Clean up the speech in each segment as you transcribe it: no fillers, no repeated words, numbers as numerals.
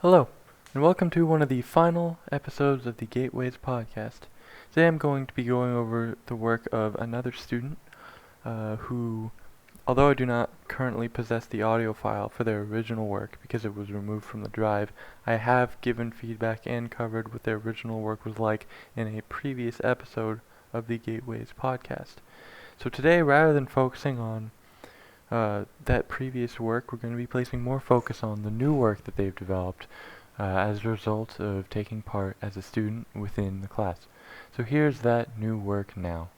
Hello, and welcome to one of the final episodes of the Gateways podcast. Today I'm going to be going over the work of another student who, although I do not currently possess the audio file for their original work because it was removed from the drive, I have given feedback and covered what their original work was like in a previous episode of the Gateways podcast. So today, rather than focusing on that previous work, we're going to be placing more focus on the new work that they've developed as a result of taking part as a student within the class. So here's that new work now.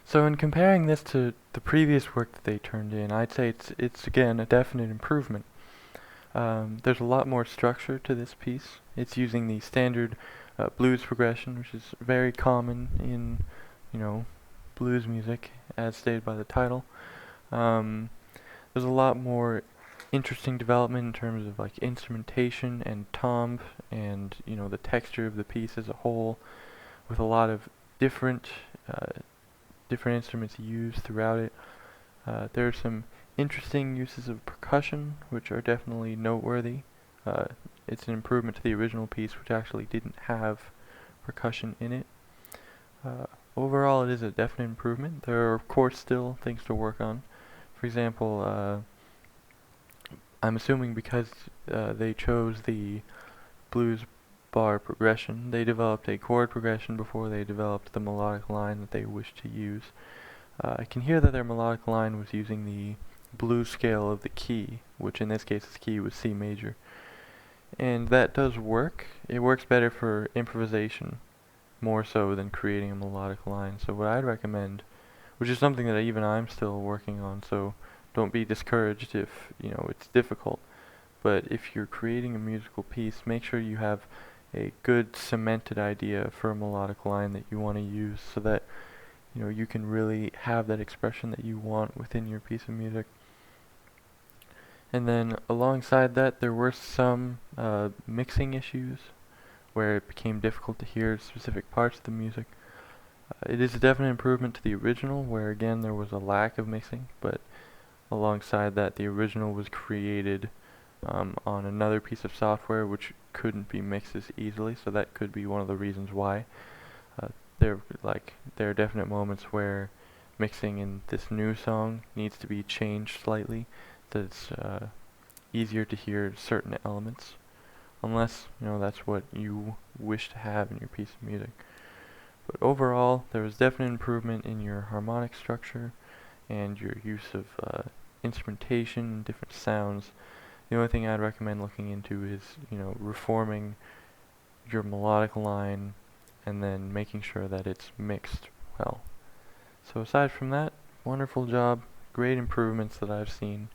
So in comparing this to the previous work that they turned in, I'd say it's again a definite improvement. There's a lot more structure to this piece. It's using the standard blues progression, which is very common in, you know, blues music, as stated by the title. Um, there's a lot more interesting development in terms of like instrumentation and timbre and the texture of the piece as a whole, with a lot of different uh, different instruments used throughout it. There are some interesting uses of percussion, which are definitely noteworthy. Uh, it's an improvement to the original piece, which actually didn't have percussion in it. Uh, Overall, it is a definite improvement. There are, of course, still things to work on. For example, I'm assuming because they chose the blues bar progression, they developed a chord progression before they developed the melodic line that they wish to use. I can hear that their melodic line was using the blues scale of the key, which in this case the key was C major. And that does work. It works better for improvisation, more so than creating a melodic line. So what I'd recommend, which is something that even I'm still working on, so don't be discouraged if, it's difficult. But if you're creating a musical piece, make sure you have a good cemented idea for a melodic line that you want to use so that you can really have that expression that you want within your piece of music. And then alongside that, there were some mixing issues where it became difficult to hear specific parts of the music. It is a definite improvement to the original, where again there was a lack of mixing, but alongside that, the original was created on another piece of software which couldn't be mixed as easily, so that could be one of the reasons why. Uh, there are definite moments where mixing in this new song needs to be changed slightly, so it's easier to hear certain elements, unless that's what you wish to have in your piece of music. But overall, there was definite improvement in your harmonic structure and your use of instrumentation and different sounds. The only thing I'd recommend looking into is reforming your melodic line and then making sure that it's mixed well. So aside from that, wonderful job, great improvements that I've seen,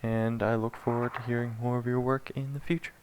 and I look forward to hearing more of your work in the future.